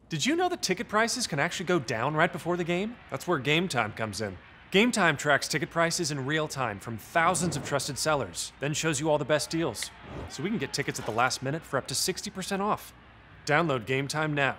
Did you know that ticket prices can actually go down right before the game? That's where Game Time comes in. Game Time tracks ticket prices in real time from thousands of trusted sellers, then shows you all the best deals. So we can get tickets at the last minute for up to 60% off. Download Game Time now.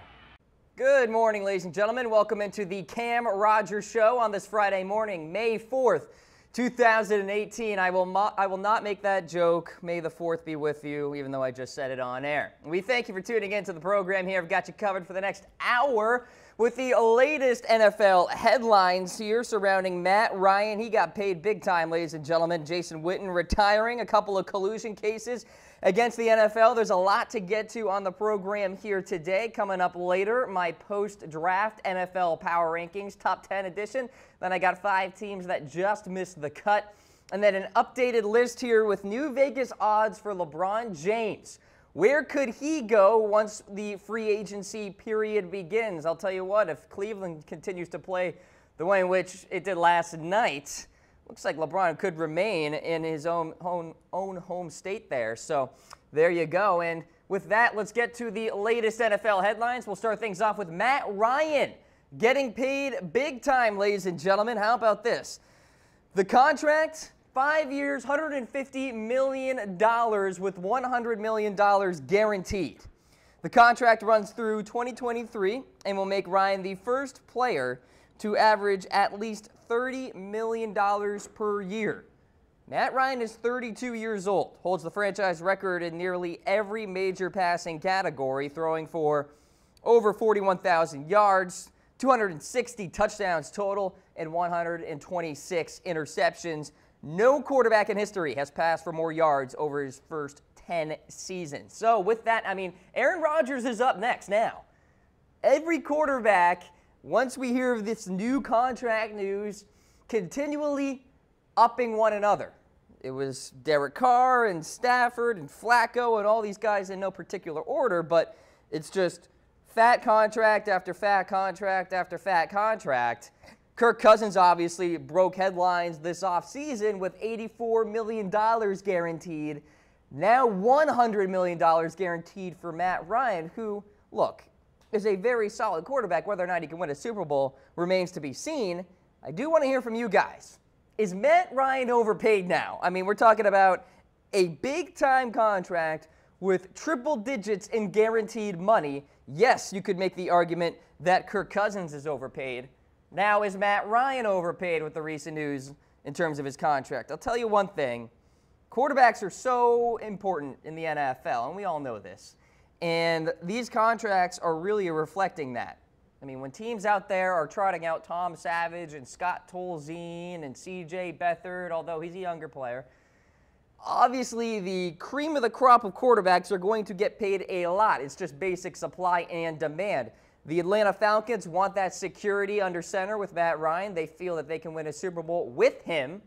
Good morning, ladies and gentlemen. Welcome into the Cam Rogers Show on this Friday morning, May 4th, 2018. I will not make that joke. May the 4th be with you, even though I just said it on air. We thank you for tuning in to the program here. I've got you covered for the next hour with the latest NFL headlines here surrounding Matt Ryan. He got paid big time, ladies and gentlemen. Jason Witten retiring, a couple of collusion cases against the NFL. There's a lot to get to on the program here today. Coming up later, my post-draft NFL Power Rankings Top 10 edition. Then I got 5 teams that just missed the cut. And then an updated list here with new Vegas odds for LeBron James. Where could he go once the free agency period begins? I'll tell you what, if Cleveland continues to play the way in which it did last night, looks like LeBron could remain in his own home state there. So there you go. And with that, let's get to the latest NFL headlines. We'll start things off with Matt Ryan getting paid big time, ladies and gentlemen. How about this? The contract, 5 years, $150 million with $100 million guaranteed. The contract runs through 2023 and will make Ryan the first player to average at least $30 million per year. Matt Ryan is 32 years old, holds the franchise record in nearly every major passing category, throwing for over 41,000 yards, 260 touchdowns total, and 126 interceptions. No quarterback in history has passed for more yards over his first 10 seasons. So with that, I mean, Aaron Rodgers is up next now. Every quarterback, once we hear of this new contract news, continually upping one another. It was Derek Carr and Stafford and Flacco and all these guys in no particular order, but it's just fat contract after fat contract after fat contract. Kirk Cousins obviously broke headlines this offseason with $84 million guaranteed. Now $100 million guaranteed for Matt Ryan, who, look, is a very solid quarterback. Whether or not he can win a Super Bowl remains to be seen. I do want to hear from you guys. Is Matt Ryan overpaid now? I mean, we're talking about a big-time contract with triple digits in guaranteed money. Yes, you could make the argument that Kirk Cousins is overpaid. Now, is Matt Ryan overpaid with the recent news in terms of his contract? I'll tell you one thing. Quarterbacks are so important in the NFL, and we all know this. And these contracts are really reflecting that. I mean, when teams out there are trotting out Tom Savage and Scott Tolzien and C.J. Beathard, although he's a younger player, obviously the cream of the crop of quarterbacks are going to get paid a lot. It's just basic supply and demand. The Atlanta Falcons want that security under center with Matt Ryan. They feel that they can win a Super Bowl with him.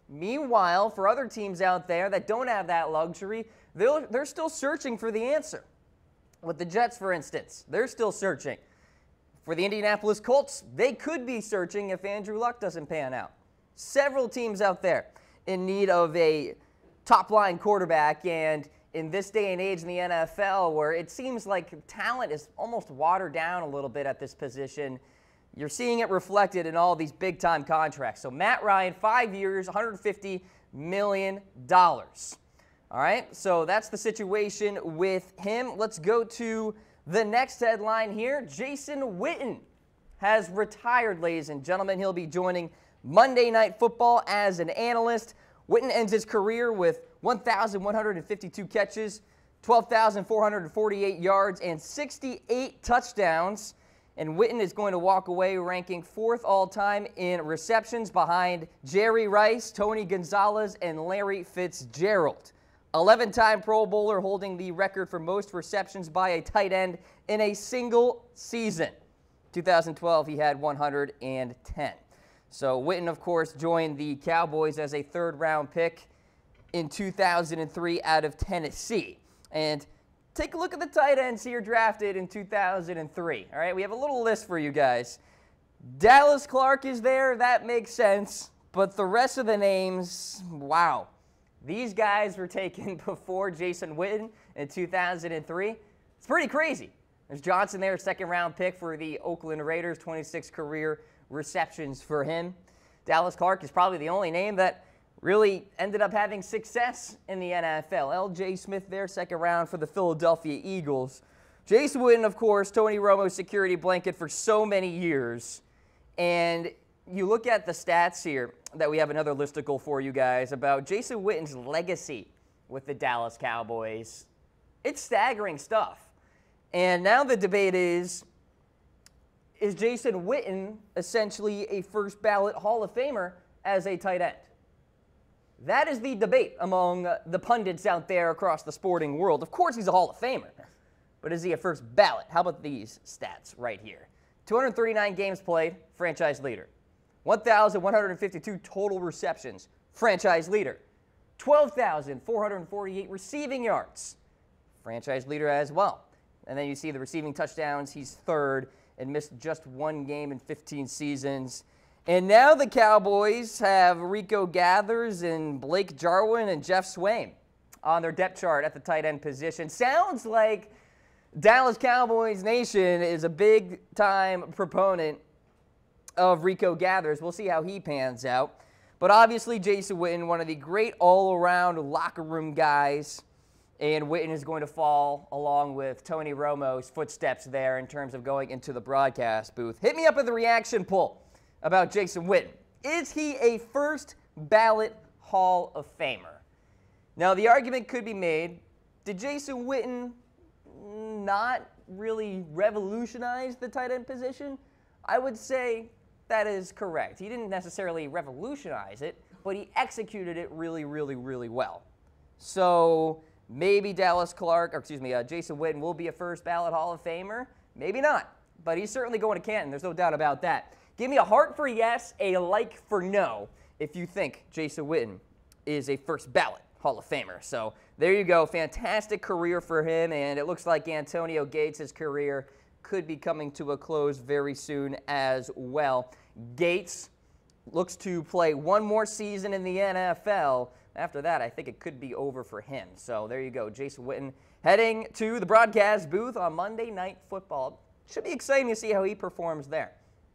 Meanwhile, for other teams out there that don't have that luxury, they're still searching for the answer. With the Jets, for instance, they're still searching. For the Indianapolis Colts, they could be searching if Andrew Luck doesn't pan out. Several teams out there in need of a top-line quarterback, and in this day and age in the NFL where it seems like talent is almost watered down a little bit at this position, you're seeing it reflected in all these big-time contracts. So Matt Ryan, 5 years, $150 million. All right, so that's the situation with him. Let's go to the next headline here. Jason Witten has retired, ladies and gentlemen. He'll be joining Monday Night Football as an analyst. Witten ends his career with 1,152 catches, 12,448 yards, and 68 touchdowns. And Witten is going to walk away ranking 4th all-time in receptions behind Jerry Rice, Tony Gonzalez, and Larry Fitzgerald. 11-time Pro Bowler, holding the record for most receptions by a tight end in a single season. 2012, he had 110. So Witten, of course, joined the Cowboys as a 3rd-round pick in 2003 out of Tennessee. And take a look at the tight ends here drafted in 2003. All right, we have a little list for you guys. Dallas Clark is there. That makes sense. But the rest of the names, wow. These guys were taken before Jason Witten in 2003. It's pretty crazy. There's Johnson there, second-round pick for the Oakland Raiders, 26 career receptions for him. Dallas Clark is probably the only name that really ended up having success in the NFL. L.J. Smith there, second round for the Philadelphia Eagles. Jason Witten, of course, Tony Romo's security blanket for so many years. And you look at the stats here that we have another listicle for you guys about Jason Witten's legacy with the Dallas Cowboys. It's staggering stuff. And now the debate is Jason Witten essentially a first ballot Hall of Famer as a tight end? That is the debate among the pundits out there across the sporting world. Of course he's a Hall of Famer, but is he a first ballot? How about these stats right here? 239 games played, franchise leader. 1,152 total receptions, franchise leader. 12,448 receiving yards, franchise leader as well. And then you see the receiving touchdowns, he's third and missed just one game in 15 seasons. And now the Cowboys have Rico Gathers and Blake Jarwin and Jeff Swaim on their depth chart at the tight end position. Sounds like Dallas Cowboys Nation is a big-time proponent of Rico Gathers. We'll see how he pans out. But obviously, Jason Witten, one of the great all-around locker room guys, and Witten is going to fall along with Tony Romo's footsteps there in terms of going into the broadcast booth. Hit me up with the reaction poll about Jason Witten. Is he a first ballot Hall of Famer? Now, the argument could be made, did Jason Witten not really revolutionize the tight end position? I would say that is correct. He didn't necessarily revolutionize it, but he executed it really, really, really well. So maybe Jason Witten will be a first ballot Hall of Famer. Maybe not, but he's certainly going to Canton. There's no doubt about that. Give me a heart for yes, a like for no, if you think Jason Witten is a first ballot Hall of Famer. So there you go. Fantastic career for him, and it looks like Antonio Gates' career could be coming to a close very soon as well. Gates looks to play one more season in the NFL. After that, I think it could be over for him. So there you go. Jason Witten heading to the broadcast booth on Monday Night Football. Should be exciting to see how he performs there.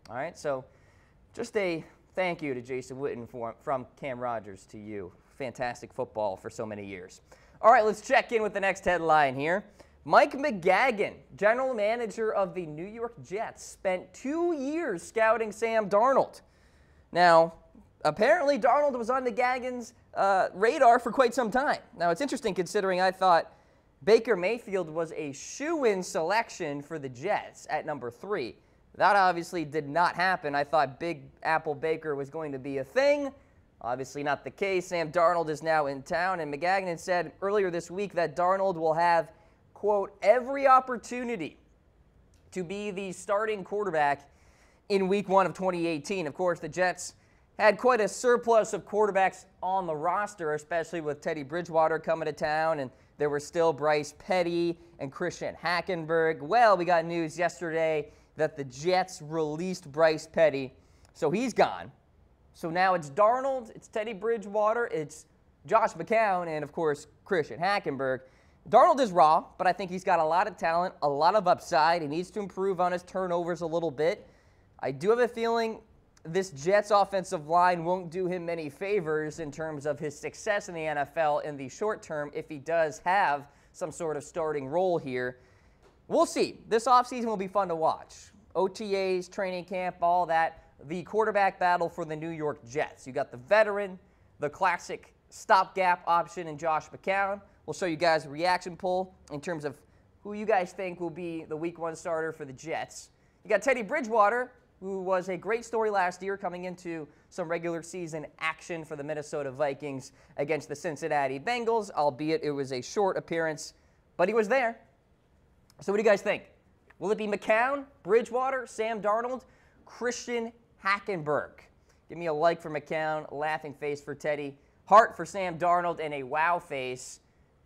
All right, so just a thank you to Jason Witten from Cam Rogers to you. Fantastic football for so many years. All right, let's check in with the next headline here. Mike McGagan, general manager of the New York Jets, spent 2 years scouting Sam Darnold. Now, apparently Darnold was on McGagan's radar for quite some time. Now, it's interesting considering I thought Baker Mayfield was a shoo-in selection for the Jets at number 3. That obviously did not happen. I thought Big Apple Baker was going to be a thing. Obviously not the case. Sam Darnold is now in town, and McGagan said earlier this week that Darnold will have, quote, every opportunity to be the starting quarterback in Week 1 of 2018. Of course, the Jets had quite a surplus of quarterbacks on the roster, especially with Teddy Bridgewater coming to town, and there were still Bryce Petty and Christian Hackenberg. Well, we got news yesterday that the Jets released Bryce Petty, so he's gone. So now it's Darnold, it's Teddy Bridgewater, it's Josh McCown, and of course, Christian Hackenberg. Darnold is raw, but I think he's got a lot of talent, a lot of upside. He needs to improve on his turnovers a little bit. I do have a feeling this Jets offensive line won't do him many favors in terms of his success in the NFL in the short term if he does have some sort of starting role here. We'll see. This offseason will be fun to watch. OTAs, training camp, all that. The quarterback battle for the New York Jets. You got the veteran, the classic stopgap option in Josh McCown. We'll show you guys a reaction poll in terms of who you guys think will be the Week 1 starter for the Jets. You got Teddy Bridgewater, who was a great story last year coming into some regular season action for the Minnesota Vikings against the Cincinnati Bengals, albeit it was a short appearance, but he was there. So what do you guys think? Will it be McCown, Bridgewater, Sam Darnold, Christian Hackenberg? Give me a like for McCown, laughing face for Teddy, heart for Sam Darnold, and a wow face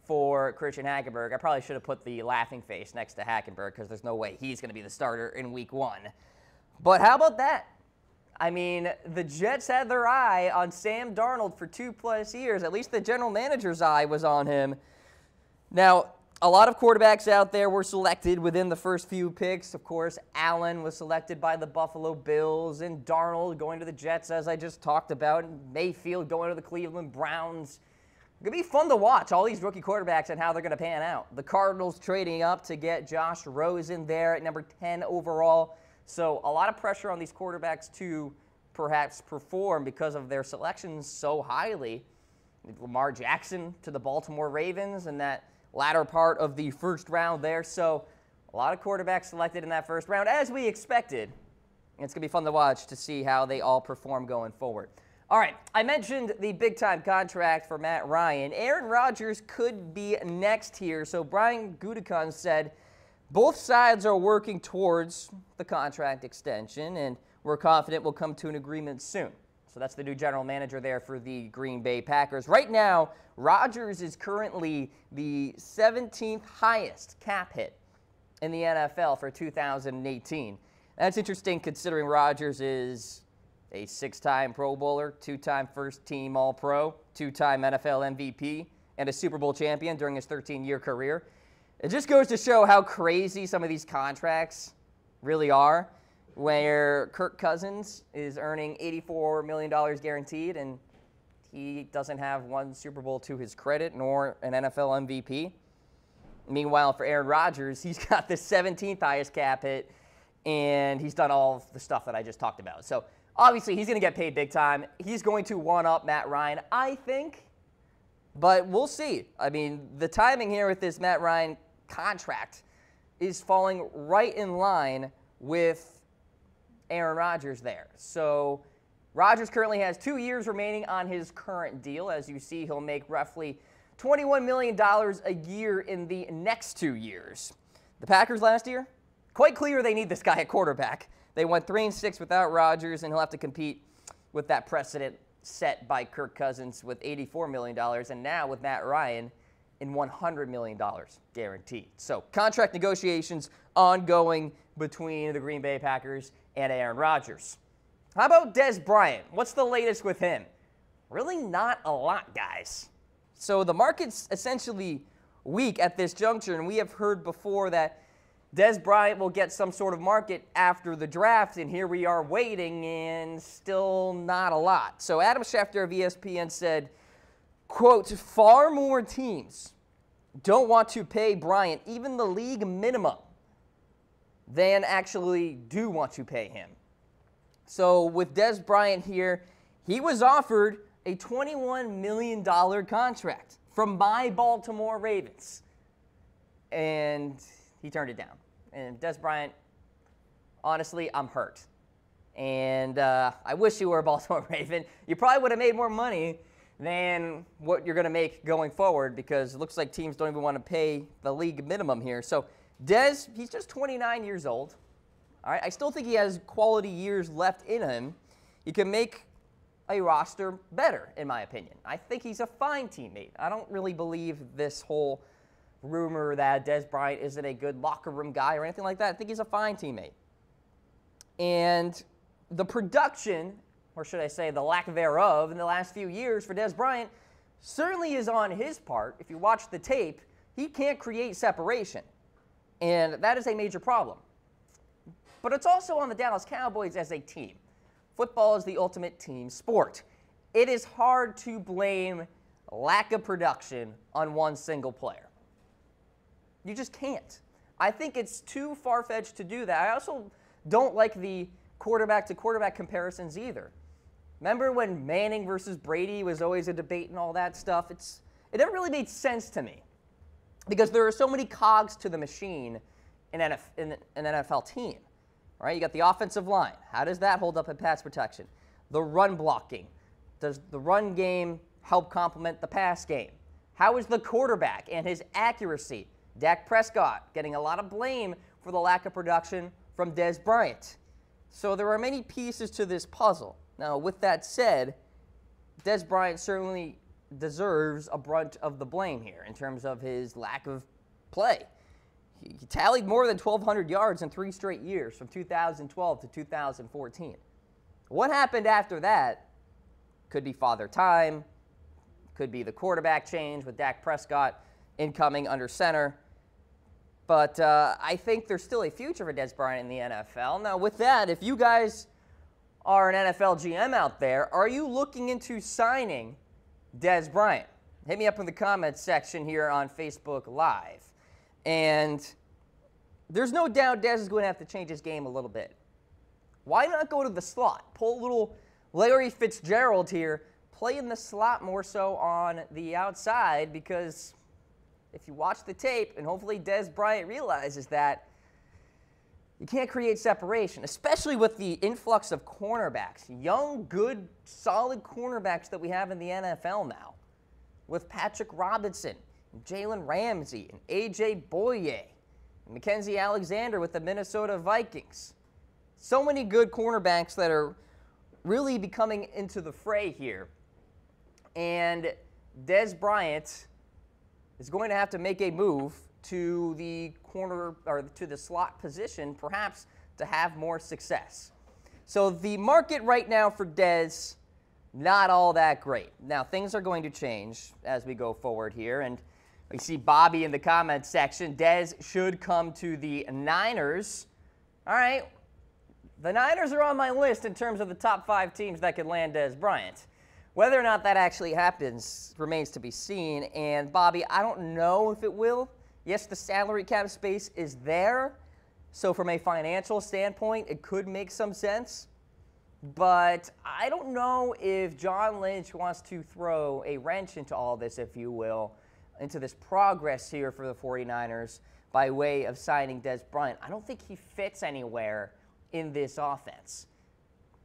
for Christian Hackenberg. I probably should have put the laughing face next to Hackenberg because there's no way he's going to be the starter in Week 1. But how about that? I mean, the Jets had their eye on Sam Darnold for 2+ years. At least the general manager's eye was on him. Now, a lot of quarterbacks out there were selected within the first few picks. Of course, Allen was selected by the Buffalo Bills, and Darnold going to the Jets, as I just talked about, and Mayfield going to the Cleveland Browns. It's going to be fun to watch all these rookie quarterbacks and how they're going to pan out. The Cardinals trading up to get Josh Rosen there at number 10 overall. So a lot of pressure on these quarterbacks to perhaps perform because of their selections so highly. Lamar Jackson to the Baltimore Ravens in that latter part of the first round there. So a lot of quarterbacks selected in that first round, as we expected. And it's going to be fun to watch to see how they all perform going forward. All right, I mentioned the big-time contract for Matt Ryan. Aaron Rodgers could be next here. So Brian Gutekunst said both sides are working towards the contract extension, and we're confident we'll come to an agreement soon. So that's the new general manager there for the Green Bay Packers. Right now, Rodgers is currently the 17th highest cap hit in the NFL for 2018. That's interesting considering Rodgers is a 6-time Pro Bowler, 2-time first-team All-Pro, 2-time NFL MVP, and a Super Bowl champion during his 13-year career. It just goes to show how crazy some of these contracts really are, where Kirk Cousins is earning $84 million guaranteed, and he doesn't have one Super Bowl to his credit, nor an NFL MVP. Meanwhile, for Aaron Rodgers, he's got the 17th highest cap hit, and he's done all of the stuff that I just talked about. So obviously, he's going to get paid big time. He's going to one-up Matt Ryan, I think, but we'll see. I mean, the timing here with this Matt Ryan contract is falling right in line with Aaron Rodgers there. So Rodgers currently has 2 years remaining on his current deal. As you see, he'll make roughly $21 million a year in the next 2 years. The Packers last year, quite clear they need this guy at quarterback. They went 3-6 without Rodgers, and he'll have to compete with that precedent set by Kirk Cousins with $84 million, and now with Matt Ryan in $100 million guaranteed. So contract negotiations ongoing between the Green Bay Packers and Aaron Rodgers. How about Dez Bryant? What's the latest with him? Really not a lot, guys. So the market's essentially weak at this juncture, and we have heard before that Dez Bryant will get some sort of market after the draft, and here we are waiting, and still not a lot. So Adam Schefter of ESPN said, quote, far more teams don't want to pay Bryant even the league minimum than actually do want to pay him. So with Dez Bryant here, he was offered a $21 million contract from my Baltimore Ravens, and he turned it down. And Dez Bryant, honestly, I'm hurt. And I wish you were a Baltimore Raven. You probably would have made more money than what you're going to make going forward, because it looks like teams don't even want to pay the league minimum here. So Dez, he's just 29 years old. All right, I still think he has quality years left in him. He can make a roster better, in my opinion. I think he's a fine teammate. I don't really believe this whole rumor that Dez Bryant isn't a good locker room guy or anything like that. I think he's a fine teammate. And the production, or should I say the lack thereof, in the last few years for Dez Bryant certainly is on his part. If you watch the tape, he can't create separation. And that is a major problem. But it's also on the Dallas Cowboys as a team. Football is the ultimate team sport. It is hard to blame lack of production on one single player. You just can't. I think it's too far-fetched to do that. I also don't like the quarterback-to-quarterback comparisons either. Remember when Manning versus Brady was always a debate and all that stuff? It never really made sense to me, because there are so many cogs to the machine in an NFL team. Right? You got the offensive line. How does that hold up in pass protection? The run blocking. Does the run game help complement the pass game? How is the quarterback and his accuracy? Dak Prescott getting a lot of blame for the lack of production from Dez Bryant. So there are many pieces to this puzzle. Now, with that said, Dez Bryant certainly deserves a brunt of the blame here in terms of his lack of play. He tallied more than 1,200 yards in 3 straight years from 2012 to 2014. What happened after that could be Father Time, could be the quarterback change with Dak Prescott incoming under center. But I think there's still a future for Dez Bryant in the NFL. Now, with that, if you guys are an NFL GM out there, are you looking into signing Dez Bryant? Hit me up in the comments section here on Facebook Live. And there's no doubt Dez is going to have to change his game a little bit. Why not go to the slot? Pull a little Larry Fitzgerald here, play in the slot more so on the outside, because if you watch the tape, and hopefully Dez Bryant realizes that, you can't create separation, especially with the influx of cornerbacks, young, good, solid cornerbacks that we have in the NFL now, with Patrick Robinson, and Jalen Ramsey, and A.J. Boye, and Mackenzie Alexander with the Minnesota Vikings. So many good cornerbacks that are really becoming into the fray here. And Dez Bryant is going to have to make a move to the corner or to the slot position, perhaps to have more success. So the market right now for Dez, not all that great. Now, things are going to change as we go forward here, and we see Bobby in the comments section. Dez should come to the Niners. All right, the Niners are on my list in terms of the top 5 teams that could land Dez Bryant. Whether or not that actually happens remains to be seen, and Bobby, I don't know if it will. Yes, the salary cap space is there, so from a financial standpoint, it could make some sense. But I don't know if John Lynch wants to throw a wrench into all this, if you will, into this progress here for the 49ers by way of signing Dez Bryant. I don't think he fits anywhere in this offense,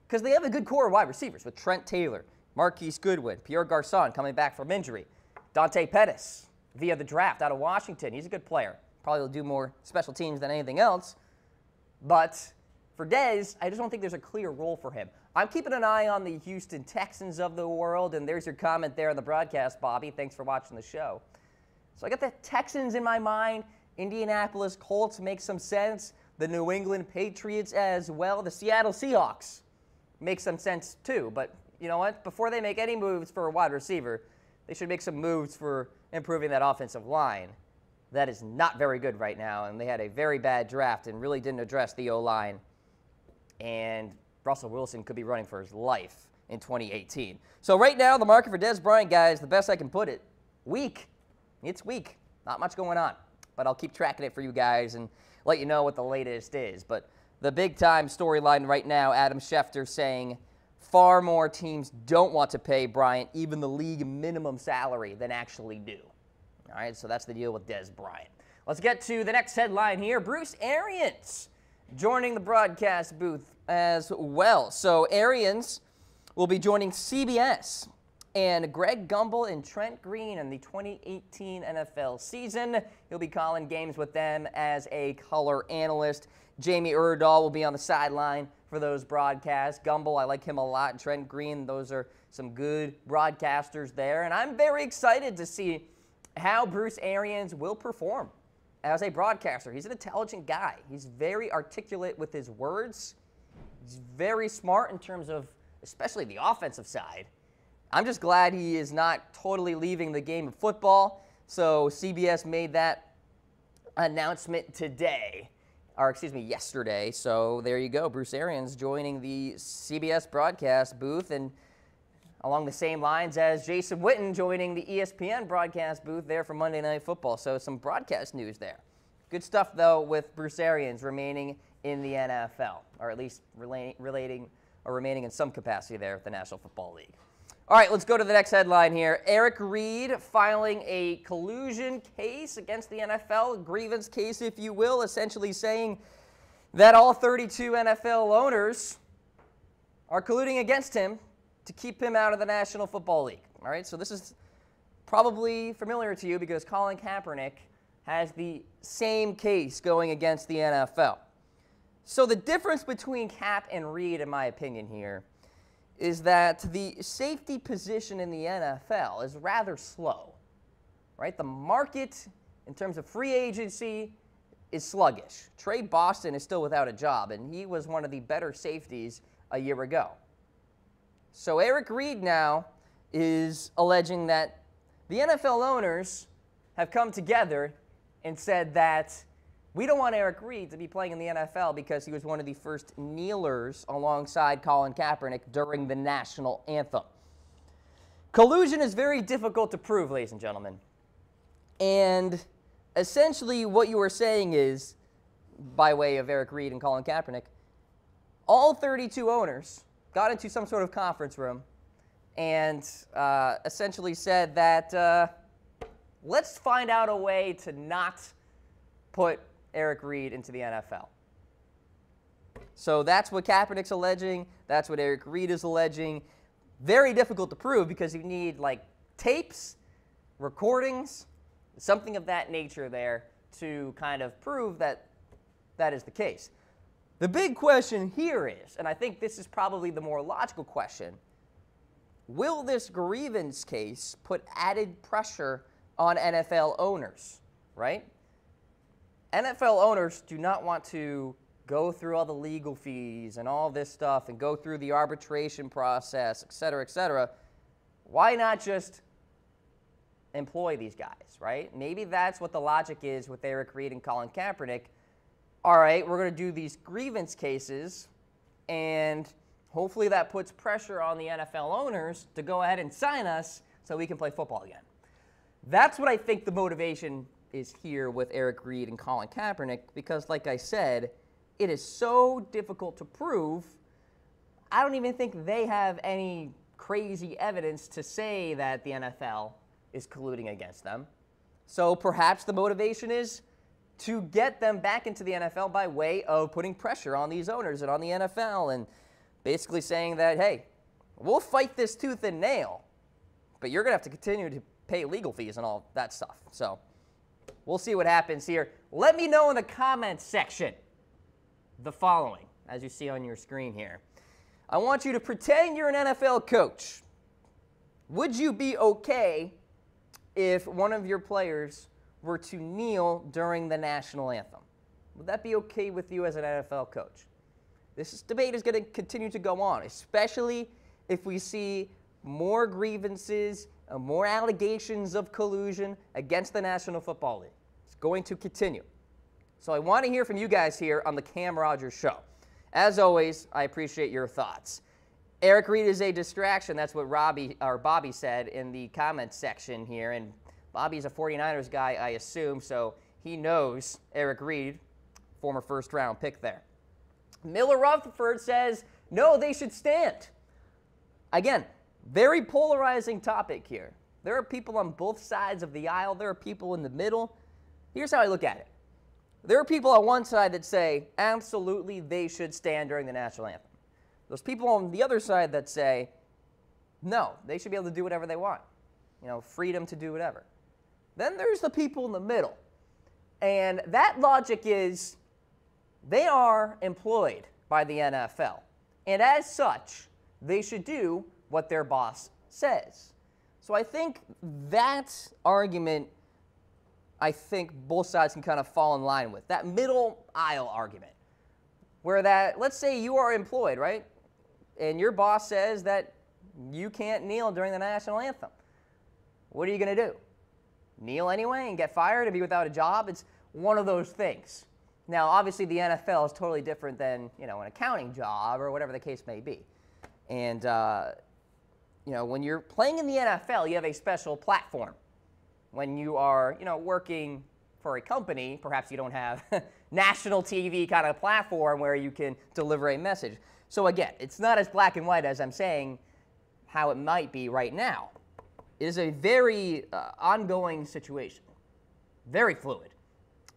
because they have a good core of wide receivers with Trent Taylor, Marquise Goodwin, Pierre Garçon coming back from injury, Dante Pettis via the draft out of Washington. He's a good player. Probably will do more special teams than anything else. But for Dez, I just don't think there's a clear role for him. I'm keeping an eye on the Houston Texans of the world, and there's your comment there on the broadcast, Bobby. Thanks for watching the show. So I got the Texans in my mind. Indianapolis Colts make some sense. The New England Patriots as well. The Seattle Seahawks make some sense too. But you know what? Before they make any moves for a wide receiver, they should make some moves for improving that offensive line. That is not very good right now, and they had a very bad draft and really didn't address the O-line. And Russell Wilson could be running for his life in 2018. So right now, the market for Dez Bryant, guys, the best I can put it, weak. It's weak. Not much going on. But I'll keep tracking it for you guys and let you know what the latest is. But the big-time storyline right now, Adam Schefter saying far more teams don't want to pay Bryant even the league minimum salary than actually do. All right, so that's the deal with Dez Bryant. Let's get to the next headline here. Bruce Arians joining the broadcast booth as well. So Arians will be joining CBS and Greg Gumbel and Trent Green in the 2018 NFL season. He'll be calling games with them as a color analyst. Jamie Erdahl will be on the sideline for those broadcasts. Gumbel, I like him a lot. And Trent Green, those are some good broadcasters there. And I'm very excited to see how Bruce Arians will perform as a broadcaster. He's an intelligent guy. He's very articulate with his words. He's very smart in terms of especially the offensive side. I'm just glad he is not totally leaving the game of football. So CBS made that announcement today, or excuse me, yesterday. So there you go, Bruce Arians joining the CBS broadcast booth, and along the same lines as Jason Witten joining the ESPN broadcast booth there for Monday Night Football. So some broadcast news there. Good stuff, though, with Bruce Arians remaining in the NFL, or at least remaining in some capacity there at the National Football League. All right, let's go to the next headline here. Eric Reid filing a collusion case against the NFL, a grievance case, if you will, essentially saying that all 32 NFL owners are colluding against him to keep him out of the National Football League. All right, so this is probably familiar to you because Colin Kaepernick has the same case going against the NFL. So the difference between Cap and Reid, in my opinion here, is that the safety position in the NFL is rather slow, right? The market in terms of free agency is sluggish. Trey Boston is still without a job, and he was one of the better safeties a year ago. So Eric Reid now is alleging that the NFL owners have come together and said that We don't want Eric Reid to be playing in the NFL because he was one of the first kneelers alongside Colin Kaepernick during the national anthem. Collusion is very difficult to prove, ladies and gentlemen. And essentially what you are saying is, by way of Eric Reid and Colin Kaepernick, all 32 owners got into some sort of conference room and essentially said that let's find out a way to not put Eric Reid into the NFL. So that's what Kaepernick's alleging. That's what Eric Reid is alleging. Very difficult to prove because you need like tapes, recordings, something of that nature there to kind of prove that that is the case. The big question here is, and I think this is probably the more logical question, will this grievance case put added pressure on NFL owners, right? NFL owners do not want to go through all the legal fees and all this stuff and go through the arbitration process, et cetera, et cetera. Why not just employ these guys, right? Maybe that's what the logic is with Eric Reid and Colin Kaepernick. All right, we're going to do these grievance cases, and hopefully that puts pressure on the NFL owners to go ahead and sign us so we can play football again. That's what I think the motivation is here with Eric Reid and Colin Kaepernick, because like I said, it is so difficult to prove. I don't even think they have any crazy evidence to say that the NFL is colluding against them. So perhaps the motivation is to get them back into the NFL by way of putting pressure on these owners and on the NFL and basically saying that, hey, we'll fight this tooth and nail, but you're going to have to continue to pay legal fees and all that stuff. So we'll see what happens here. Let me know in the comments section the following, as you see on your screen here. I want you to pretend you're an NFL coach. Would you be okay if one of your players were to kneel during the national anthem? Would that be okay with you as an NFL coach? This debate is going to continue to go on, especially if we see more grievances, more allegations of collusion against the National Football League. It's going to continue. So I want to hear from you guys here on the Cam Rogers Show. As always, I appreciate your thoughts. Eric Reid is a distraction. That's what Bobby said in the comments section here. And Bobby's a 49ers guy, I assume, so he knows Eric Reid, former first-round pick there. Miller Rutherford says, no, they should stand. Again, very polarizing topic here. There are people on both sides of the aisle. There are people in the middle. Here's how I look at it. There are people on one side that say, absolutely, they should stand during the national anthem. There's people on the other side that say, no, they should be able to do whatever they want. You know, freedom to do whatever. Then there's the people in the middle. And that logic is they are employed by the NFL. And as such, they should do what their boss says. So I think that argument, I think both sides can kind of fall in line with. That middle aisle argument. Where that, let's say you are employed, right? And your boss says that you can't kneel during the national anthem. What are you going to do? Kneel anyway and get fired and be without a job? It's one of those things. Now, obviously, the NFL is totally different than, you know, an accounting job or whatever the case may be. And, you know, when you're playing in the NFL, you have a special platform. When you are, you know, working for a company, perhaps you don't have national TV kind of platform where you can deliver a message. So again, it's not as black and white as I'm saying how it might be right now. It is a very ongoing situation, very fluid.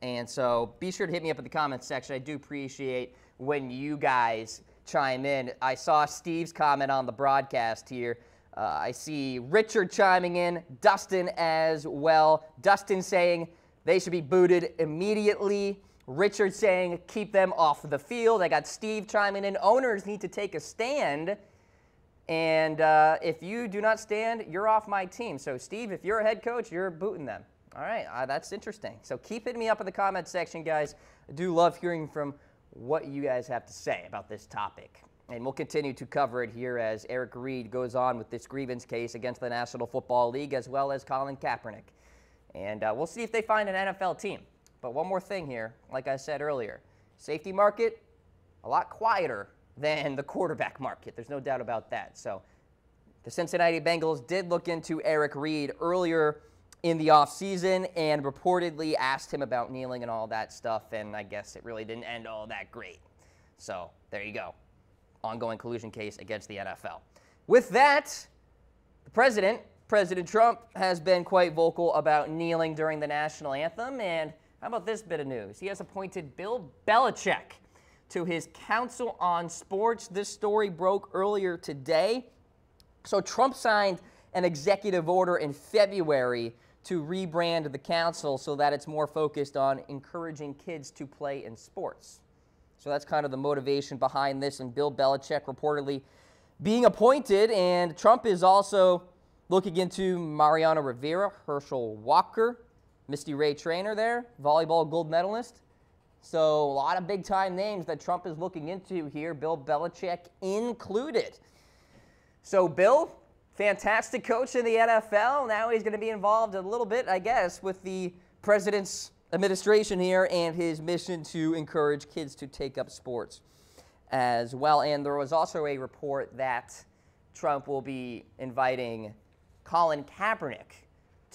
And so be sure to hit me up in the comments section. I do appreciate when you guys chime in. I saw Steve's comment on the broadcast here. I see Richard chiming in, Dustin as well. Dustin saying they should be booted immediately. Richard saying keep them off the field. I got Steve chiming in. Owners need to take a stand. And if you do not stand, you're off my team. So, Steve, if you're a head coach, you're booting them. All right, that's interesting. So keep hitting me up in the comments section, guys. I do love hearing from what you guys have to say about this topic. And we'll continue to cover it here as Eric Reid goes on with this grievance case against the National Football League as well as Colin Kaepernick. And we'll see if they find an NFL team But one more thing here, like I said earlier, safety market, a lot quieter than the quarterback market. There's no doubt about that. So the Cincinnati Bengals did look into Eric Reid earlier in the offseason and reportedly asked him about kneeling and all that stuff, and I guess it really didn't end all that great. So there you go. Ongoing collusion case against the NFL. With that, the President Trump, has been quite vocal about kneeling during the national anthem, and how about this bit of news? He has appointed Bill Belichick to his Council on Sports. This story broke earlier today. So Trump signed an executive order in February to rebrand the council so that it's more focused on encouraging kids to play in sports. So that's kind of the motivation behind this, and Bill Belichick reportedly being appointed, and Trump is also looking into Mariano Rivera, Herschel Walker, Misty Ray Traynor there, volleyball gold medalist. So a lot of big-time names that Trump is looking into here, Bill Belichick included. So Bill, fantastic coach in the NFL. Now he's going to be involved a little bit, I guess, with the president's administration here and his mission to encourage kids to take up sports as well. And there was also a report that Trump will be inviting Colin Kaepernick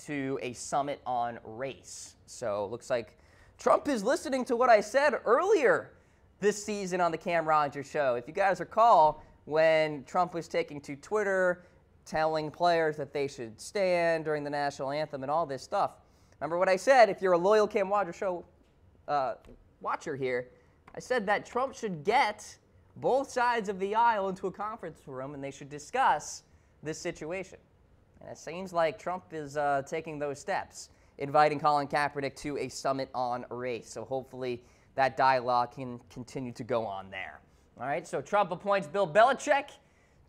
to a summit on race. So it looks like Trump is listening to what I said earlier this season on the Cam Rogers Show. If you guys recall, when Trump was taking to Twitter, telling players that they should stand during the national anthem and all this stuff. Remember what I said? If you're a loyal Cam Rogers Show watcher here, I said that Trump should get both sides of the aisle into a conference room and they should discuss this situation. And it seems like Trump is taking those steps, inviting Colin Kaepernick to a summit on race. So hopefully that dialogue can continue to go on there. All right, so Trump appoints Bill Belichick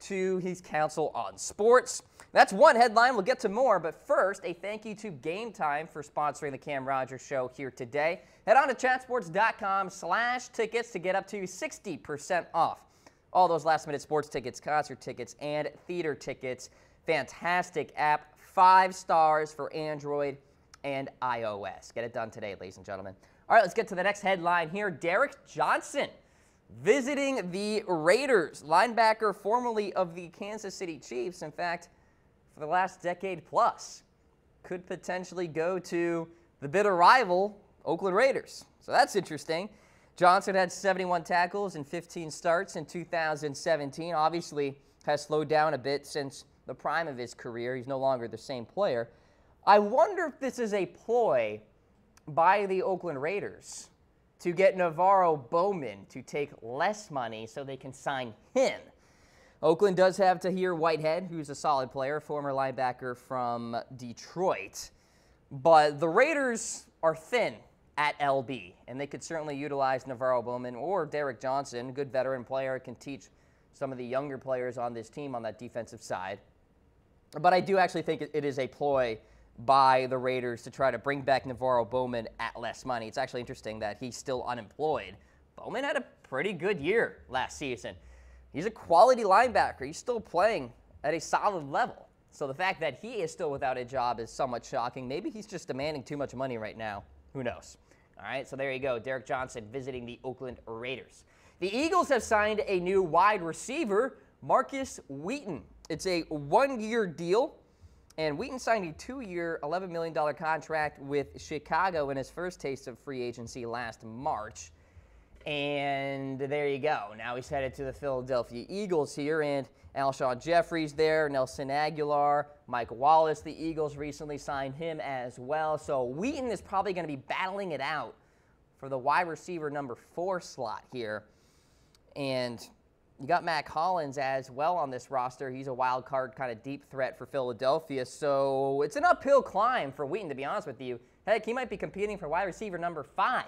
to his Council on Sports. That's one headline. We'll get to more, but first, a thank you to Game Time for sponsoring the Cam Rogers Show here today. Head on to chatsports.com/tickets to get up to 60% off all those last-minute sports tickets, concert tickets, and theater tickets. Fantastic app, 5 stars for Android and iOS. Get it done today, ladies and gentlemen. All right, let's get to the next headline here. Derek Johnson visiting the Raiders, linebacker formerly of the Kansas City Chiefs. In fact, for the last decade plus, could potentially go to the bitter rival, Oakland Raiders. So that's interesting. Johnson had 71 tackles and 15 starts in 2017. Obviously has slowed down a bit since the prime of his career. He's no longer the same player. I wonder if this is a ploy by the Oakland Raiders to get Navarro Bowman to take less money so they can sign him. Oakland does have Tahir Whitehead, who's a solid player, former linebacker from Detroit. But the Raiders are thin at LB, and they could certainly utilize Navarro Bowman or Derek Johnson, a good veteran player, can teach some of the younger players on this team on that defensive side. But I do actually think it is a ploy by the Raiders to try to bring back Navarro Bowman at less money. It's actually interesting that he's still unemployed. Bowman had a pretty good year last season. He's a quality linebacker. He's still playing at a solid level. So the fact that he is still without a job is somewhat shocking. Maybe he's just demanding too much money right now. Who knows? All right, so there you go. Derek Johnson visiting the Oakland Raiders. The Eagles have signed a new wide receiver, Marcus Wheaton. It's a 1-year deal. And Wheaton signed a 2-year, $11 million contract with Chicago in his first taste of free agency last March. And there you go. Now he's headed to the Philadelphia Eagles here. And Alshon Jeffrey's there, Nelson Aguilar, Mike Wallace. The Eagles recently signed him as well. So Wheaton is probably going to be battling it out for the wide receiver number 4 slot here. And you got Matt Collins as well on this roster. He's a wild card kind of deep threat for Philadelphia. So it's an uphill climb for Wheaton, to be honest with you. Heck, he might be competing for wide receiver number 5.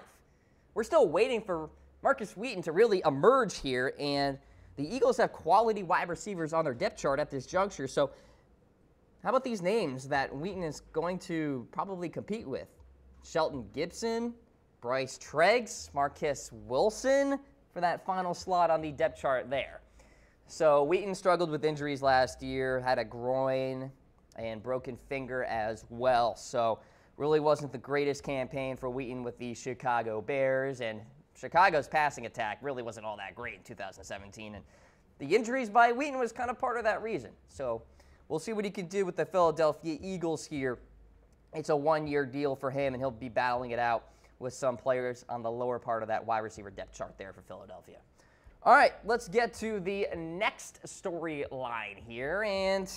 We're still waiting for Marcus Wheaton to really emerge here. And the Eagles have quality wide receivers on their depth chart at this juncture. So how about these names that Wheaton is going to probably compete with? Shelton Gibson, Bryce Treggs, Marquess Wilson, for that final slot on the depth chart there. So Wheaton struggled with injuries last year, had a groin and broken finger as well. So Really wasn't the greatest campaign for Wheaton with the Chicago Bears, and Chicago's passing attack really wasn't all that great in 2017, and the injuries by Wheaton was kind of part of that reason. So we'll see what he can do with the Philadelphia Eagles here. It's a one-year deal for him, and he'll be battling it out with some players on the lower part of that wide receiver depth chart there for Philadelphia. All right, let's get to the next storyline here, and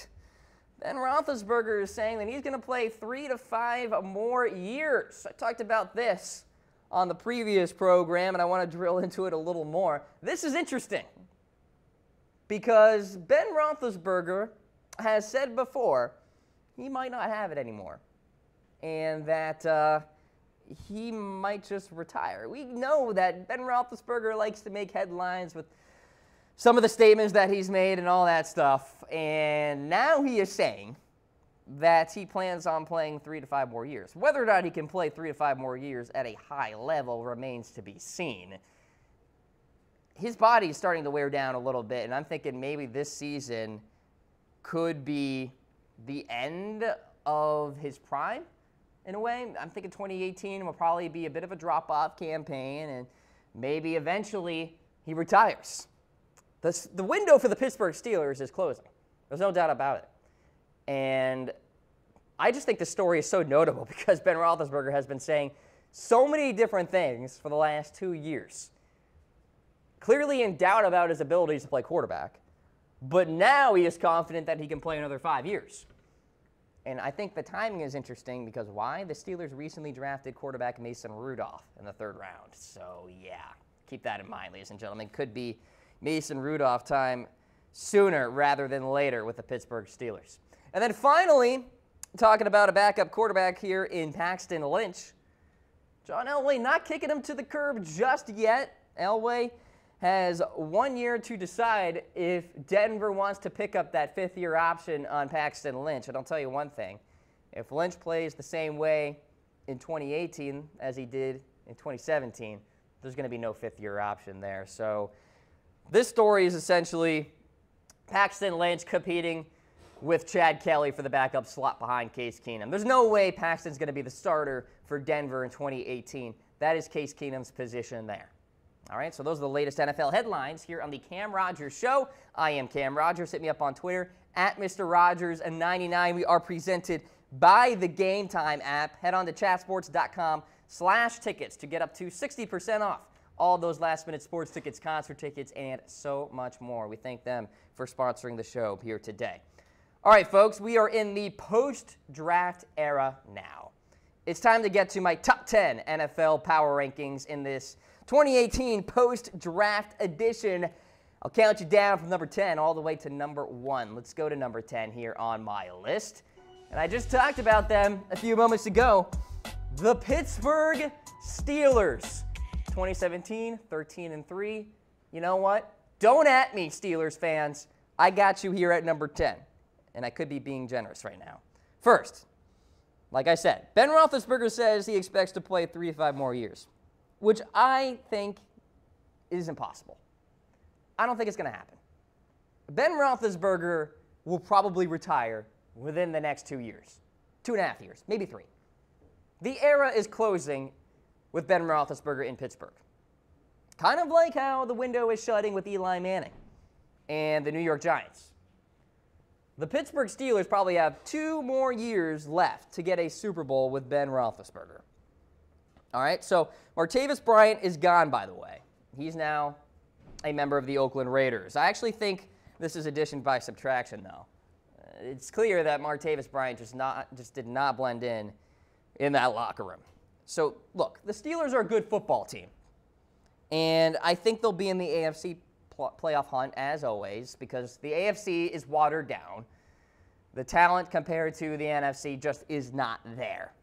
Ben Roethlisberger is saying that he's going to play 3 to 5 more years. I talked about this on the previous program, and I want to drill into it a little more. This is interesting because Ben Roethlisberger has said before he might not have it anymore and that he might just retire. We know that Ben Roethlisberger likes to make headlines with some of the statements that he's made and all that stuff, and now he is saying that he plans on playing 3 to 5 more years. Whether or not he can play 3 to 5 more years at a high level remains to be seen. His body is starting to wear down a little bit, and I'm thinking maybe this season could be the end of his prime in a way. I'm thinking 2018 will probably be a bit of a drop-off campaign, and maybe eventually he retires. The window for the Pittsburgh Steelers is closing. There's no doubt about it. And I just think the story is so notable because Ben Roethlisberger has been saying so many different things for the last 2 years. Clearly in doubt about his abilities to play quarterback, but now he is confident that he can play another 5 years. And I think the timing is interesting because why? The Steelers recently drafted quarterback Mason Rudolph in the 3rd round. So yeah, keep that in mind, ladies and gentlemen. Could be Mason Rudolph time sooner rather than later with the Pittsburgh Steelers. And then finally, talking about a backup quarterback here in Paxton Lynch. John Elway not kicking him to the curb just yet. Elway has 1 year to decide if Denver wants to pick up that 5th-year option on Paxton Lynch. And I'll tell you one thing. If Lynch plays the same way in 2018 as he did in 2017, there's going to be no 5th-year option there. So this story is essentially Paxton Lynch competing with Chad Kelly for the backup slot behind Case Keenum. There's no way Paxton's going to be the starter for Denver in 2018. That is Case Keenum's position there. All right, so those are the latest NFL headlines here on the Cam Rogers Show. I am Cam Rogers. Hit me up on Twitter at Mr. Rogers99. We are presented by the Game Time app. Head on to chatsports.com/tickets to get up to 60% off all those last-minute sports tickets, concert tickets, and so much more. We thank them for sponsoring the show here today. All right, folks, we are in the post-draft era now. It's time to get to my top 10 NFL power rankings in this 2018 post-draft edition. I'll count you down from number 10 all the way to number 1. Let's go to number 10 here on my list. And I just talked about them a few moments ago. The Pittsburgh Steelers. 2017, 13-3. You know what? Don't at me, Steelers fans. I got you here at number 10. And I could be being generous right now. First, like I said, Ben Roethlisberger says he expects to play 3 to 5 more years, which I think is impossible. I don't think it's going to happen. Ben Roethlisberger will probably retire within the next 2 years, 2.5 years, maybe 3. The era is closing with Ben Roethlisberger in Pittsburgh. Kind of like how the window is shutting with Eli Manning and the New York Giants. The Pittsburgh Steelers probably have 2 more years left to get a Super Bowl with Ben Roethlisberger. All right, so Martavis Bryant is gone, by the way. He's now a member of the Oakland Raiders. I actually think this is addition by subtraction, though. It's clear that Martavis Bryant just did not blend in that locker room. So, look, the Steelers are a good football team. And I think they'll be in the AFC playoff hunt, as always, because the AFC is watered down. The talent compared to the NFC just is not there.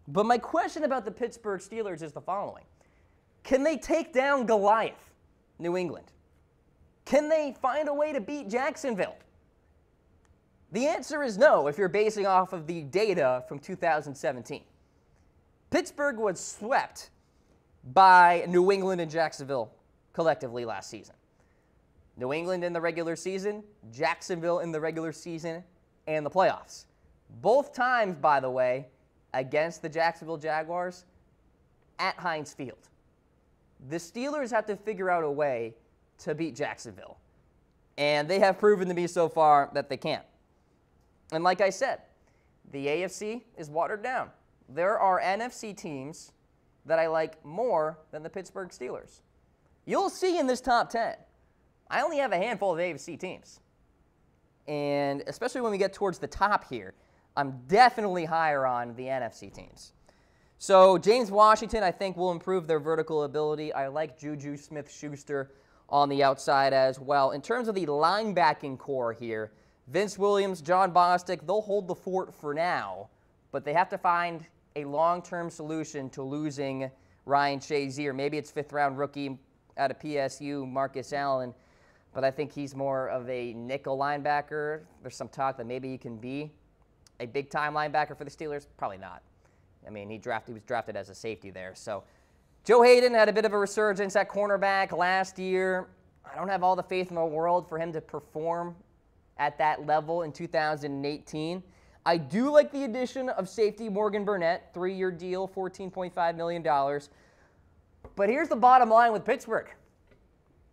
But my question about the Pittsburgh Steelers is the following. Can they take down Goliath, New England? Can they find a way to beat Jacksonville? The answer is no if you're basing off of the data from 2017. Pittsburgh was swept by New England and Jacksonville collectively last season. New England in the regular season, Jacksonville in the regular season, and the playoffs. Both times, by the way, against the Jacksonville Jaguars at Heinz Field. The Steelers have to figure out a way to beat Jacksonville, and they have proven to me so far that they can't. And like I said, the AFC is watered down. There are NFC teams that I like more than the Pittsburgh Steelers. You'll see in this top 10, I only have a handful of AFC teams. And especially when we get towards the top here, I'm definitely higher on the NFC teams. So James Washington, I think, will improve their vertical ability. I like Juju Smith-Schuster on the outside as well. In terms of the linebacking core here, Vince Williams, John Bostic, they'll hold the fort for now, but they have to find a long-term solution to losing Ryan Shazier. Maybe it's fifth-round rookie out of PSU, Marcus Allen, but I think he's more of a nickel linebacker. There's some talk that maybe he can be a big-time linebacker for the Steelers. Probably not. I mean, he was drafted as a safety there. So Joe Hayden had a bit of a resurgence at cornerback last year. I don't have all the faith in the world for him to perform at that level in 2018. I do like the addition of safety Morgan Burnett, 3-year deal, $14.5 million. But here's the bottom line with Pittsburgh.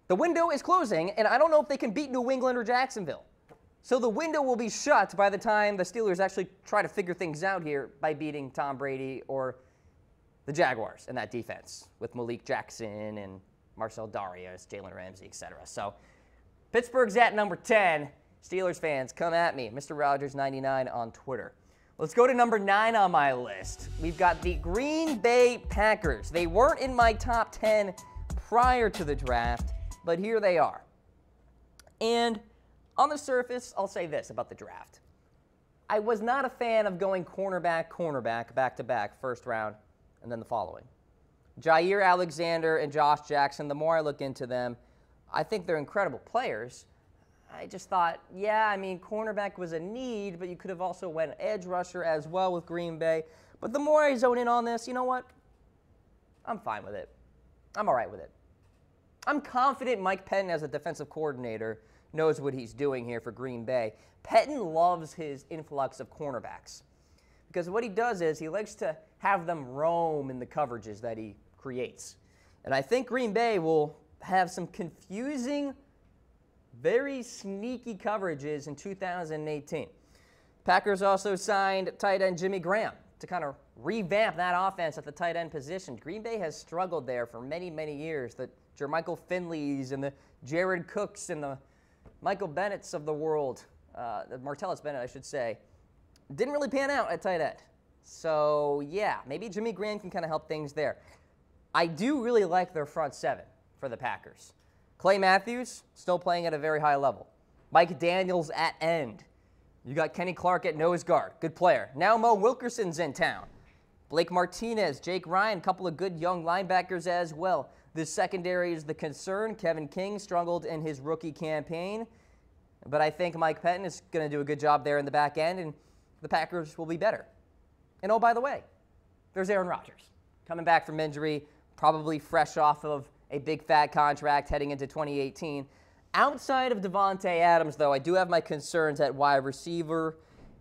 The window is closing, and I don't know if they can beat New England or Jacksonville. So the window will be shut by the time the Steelers actually try to figure things out here by beating Tom Brady or the Jaguars in that defense with Malik Jackson and Marcel Darius, Jalen Ramsey, etc. So Pittsburgh's at number 10. Steelers fans, come at me. Mr. Rogers99 on Twitter. Let's go to number 9 on my list. We've got the Green Bay Packers. They weren't in my top 10 prior to the draft, but here they are. And on the surface, I'll say this about the draft. I was not a fan of going cornerback, back-to-back, first round, and then the following. Jair Alexander and Josh Jackson, the more I look into them, I think they're incredible players. I just thought, yeah, I mean, cornerback was a need, but you could have also went edge rusher as well with Green Bay. But the more I zone in on this, you know what? I'm fine with it. I'm all right with it. I'm confident Mike Pettin, as a defensive coordinator, knows what he's doing here for Green Bay. Pettin loves his influx of cornerbacks because what he does is he likes to have them roam in the coverages that he creates. And I think Green Bay will have some confusing, very sneaky coverages in 2018. Packers also signed tight end Jimmy Graham to kind of revamp that offense at the tight end position. Green Bay has struggled there for many, many years. The Jermichael Finleys and the Jared Cooks and the Michael Bennett's of the world, the Martellus Bennett, I should say, didn't really pan out at tight end. So, yeah, maybe Jimmy Graham can kind of help things there. I do really like their front seven for the Packers. Clay Matthews, still playing at a very high level. Mike Daniels at end. You got Kenny Clark at nose guard. Good player. Now Mo Wilkerson's in town. Blake Martinez, Jake Ryan, a couple of good young linebackers as well. The secondary is the concern. Kevin King struggled in his rookie campaign. But I think Mike Pettin is going to do a good job there in the back end, and the Packers will be better. And oh, by the way, there's Aaron Rodgers coming back from injury, probably fresh off of a big fat contract heading into 2018. Outside of Devontae Adams, though, I do have my concerns at wide receiver.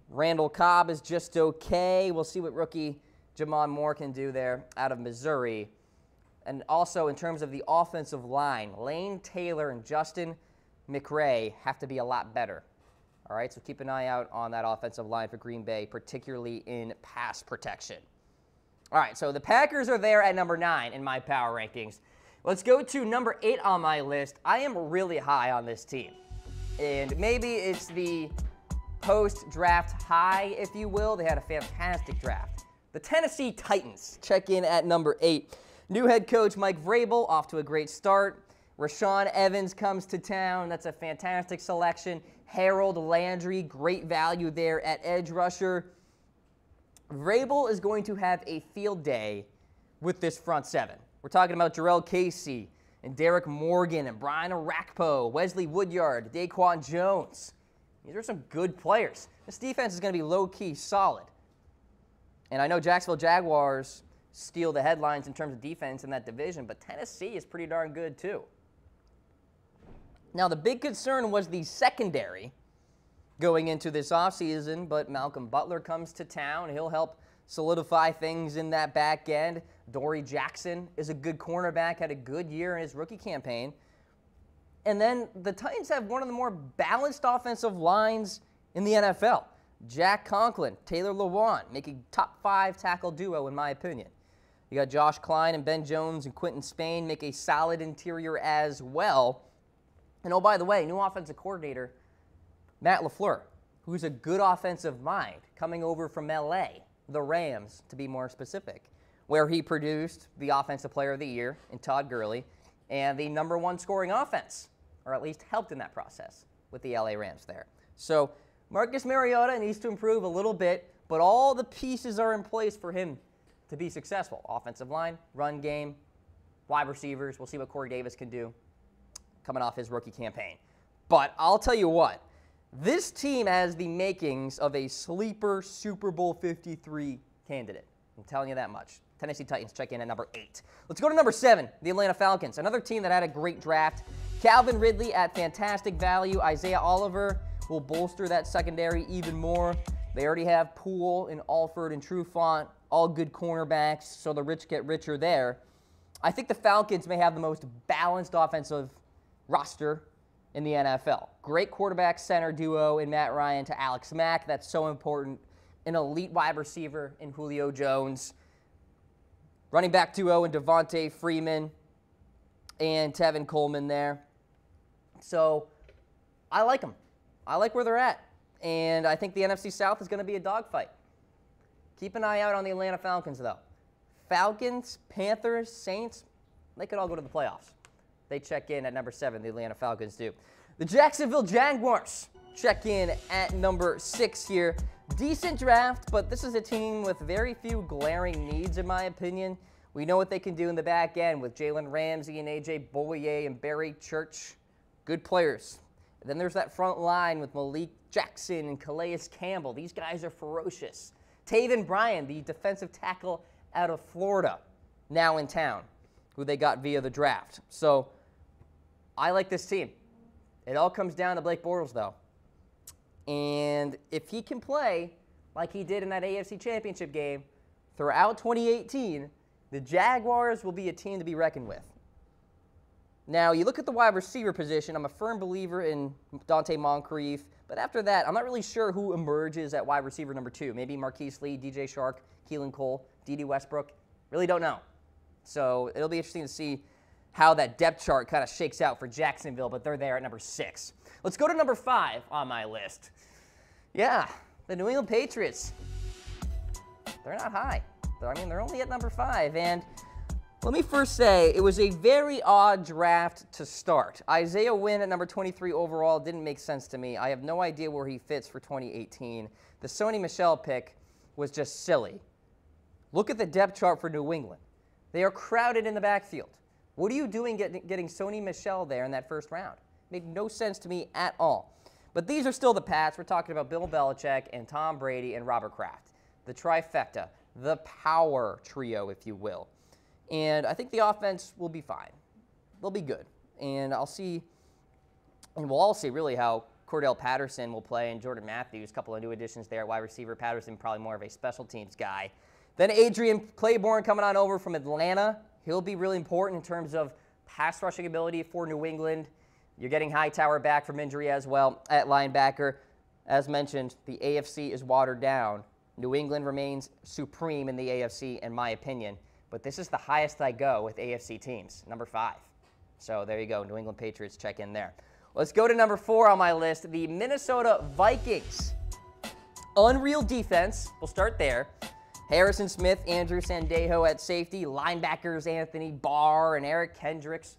Randall Cobb is just okay. We'll see what rookie Jamon Moore can do there out of Missouri. And also in terms of the offensive line, Lane Taylor and Justin McRae have to be a lot better. All right, so keep an eye out on that offensive line for Green Bay, particularly in pass protection. All right, so the Packers are there at number 9 in my power rankings. Let's go to number 8 on my list. I am really high on this team. And maybe it's the post-draft high, if you will. They had a fantastic draft. The Tennessee Titans check in at number 8. New head coach Mike Vrabel off to a great start. Rashawn Evans comes to town. That's a fantastic selection. Harold Landry, great value there at edge rusher. Vrabel is going to have a field day with this front seven. We're talking about Jarrell Casey and Derek Morgan and Brian Arakpo, Wesley Woodyard, Daquan Jones. These are some good players. This defense is going to be low-key solid. And I know Jacksonville Jaguars steal the headlines in terms of defense in that division, but Tennessee is pretty darn good too. Now, the big concern was the secondary going into this offseason, but Malcolm Butler comes to town. He'll help solidify things in that back end. Dory Jackson is a good cornerback, had a good year in his rookie campaign. And then the Titans have one of the more balanced offensive lines in the NFL. Jack Conklin, Taylor Lewan, making top 5 tackle duo in my opinion. You got Josh Klein and Ben Jones and Quentin Spain make a solid interior as well. And oh, by the way, new offensive coordinator, Matt LaFleur, who's a good offensive mind, coming over from LA, the Rams to be more specific, where he produced the Offensive Player of the Year in Todd Gurley and the #1 scoring offense, or at least helped in that process with the LA Rams there. So Marcus Mariota needs to improve a little bit, but all the pieces are in place for him to be successful. Offensive line, run game, wide receivers. We'll see what Corey Davis can do coming off his rookie campaign. But I'll tell you what, this team has the makings of a sleeper Super Bowl 53 candidate. I'm telling you that much. Tennessee Titans check in at number 8. Let's go to number 7, the Atlanta Falcons. Another team that had a great draft. Calvin Ridley at fantastic value. Isaiah Oliver will bolster that secondary even more. They already have Poole and Alford and Trufant, all good cornerbacks, so the rich get richer there. I think the Falcons may have the most balanced offensive roster in the NFL. Great quarterback center duo in Matt Ryan to Alex Mack. That's so important. An elite wide receiver in Julio Jones. Running back duo in Devontae Freeman and Tevin Coleman there. So I like them. I like where they're at. And I think the NFC South is going to be a dogfight. Keep an eye out on the Atlanta Falcons, though. Falcons, Panthers, Saints, they could all go to the playoffs. They check in at number 7, the Atlanta Falcons do. The Jacksonville Jaguars check in at number 6 here. Decent draft, but this is a team with very few glaring needs, in my opinion. We know what they can do in the back end with Jalen Ramsey and A.J. Bouye and Barry Church. Good players. And then there's that front line with Malik Jackson and Calais Campbell. These guys are ferocious. Taven Bryan, the defensive tackle out of Florida, now in town, who they got via the draft. So I like this team. It all comes down to Blake Bortles, though. And if he can play like he did in that AFC Championship game throughout 2018, the Jaguars will be a team to be reckoned with. Now, you look at the wide receiver position. I'm a firm believer in Dante Moncrief. But after that, I'm not really sure who emerges at wide receiver number 2. Maybe Marquise Lee, DJ Shark, Keelan Cole, D.D. Westbrook. Really don't know. So it'll be interesting to see how that depth chart kind of shakes out for Jacksonville, but they're there at number 6. Let's go to number 5 on my list. Yeah, the New England Patriots. They're not high. I mean, they're only at number 5. And let me first say, it was a very odd draft to start. Isaiah Wynn at number 23 overall didn't make sense to me. I have no idea where he fits for 2018. The Sony Michel pick was just silly. Look at the depth chart for New England. They are crowded in the backfield. What are you doing getting Sony Michel there in that first round? Made no sense to me at all. But these are still the Pats. We're talking about Bill Belichick and Tom Brady and Robert Kraft. The trifecta, the power trio, if you will. And I think the offense will be fine. They'll be good. And I'll see, and we'll all see really how Cordell Patterson will play and Jordan Matthews, a couple of new additions there at wide receiver. Patterson probably more of a special teams guy. Then Adrian Claiborne coming on over from Atlanta. He'll be really important in terms of pass rushing ability for New England. You're getting Hightower back from injury as well at linebacker. As mentioned, the AFC is watered down. New England remains supreme in the AFC, in my opinion. But this is the highest I go with AFC teams, number 5. So there you go, New England Patriots check in there. Let's go to number 4 on my list, the Minnesota Vikings. Unreal defense, we'll start there. Harrison Smith, Andrew Sandejo at safety, linebackers Anthony Barr and Eric Kendricks.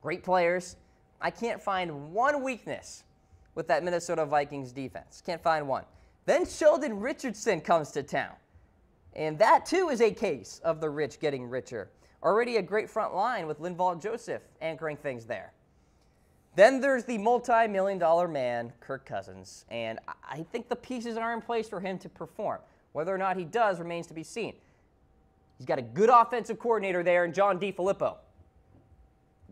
Great players. I can't find one weakness with that Minnesota Vikings defense. Can't find one. Then Sheldon Richardson comes to town. And that, too, is a case of the rich getting richer. Already a great front line with Linval Joseph anchoring things there. Then there's the multi-million-dollar man, Kirk Cousins. And I think the pieces are in place for him to perform. Whether or not he does remains to be seen. He's got a good offensive coordinator there in John DeFilippo.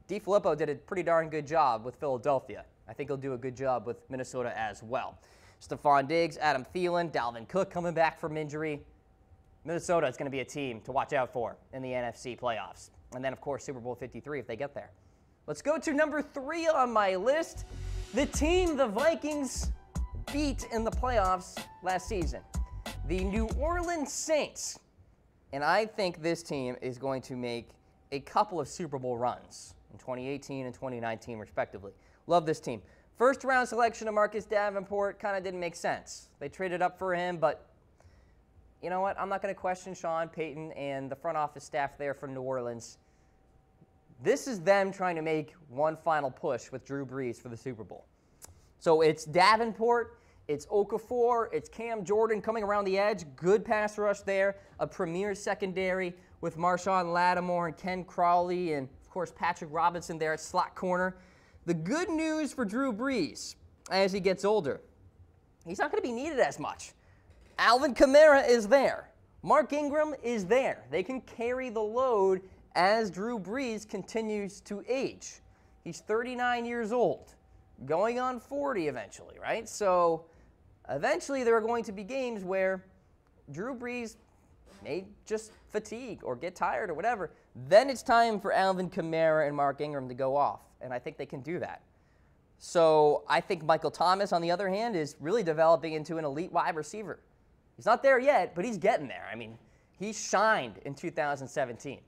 DeFilippo did a pretty darn good job with Philadelphia. I think he'll do a good job with Minnesota as well. Stephon Diggs, Adam Thielen, Dalvin Cook coming back from injury. Minnesota is going to be a team to watch out for in the NFC playoffs. And then, of course, Super Bowl 53 if they get there. Let's go to number 3 on my list. The team the Vikings beat in the playoffs last season. The New Orleans Saints. And I think this team is going to make a couple of Super Bowl runs in 2018 and 2019, respectively. Love this team. First round selection of Marcus Davenport kind of didn't make sense. They traded up for him, but you know what? I'm not going to question Sean Payton and the front office staff there from New Orleans. This is them trying to make one final push with Drew Brees for the Super Bowl. So it's Davenport, it's Okafor, it's Cam Jordan coming around the edge. Good pass rush there. A premier secondary with Marshawn Lattimore and Ken Crawley and, of course, Patrick Robinson there at slot corner. The good news for Drew Brees as he gets older, he's not going to be needed as much. Alvin Kamara is there. Mark Ingram is there. They can carry the load as Drew Brees continues to age. He's 39 years old, going on 40 eventually, right? So eventually there are going to be games where Drew Brees may just fatigue or get tired or whatever. Then it's time for Alvin Kamara and Mark Ingram to go off, and I think they can do that. So I think Michael Thomas, on the other hand, is really developing into an elite wide receiver. He's not there yet, but he's getting there. I mean, he shined in 2017.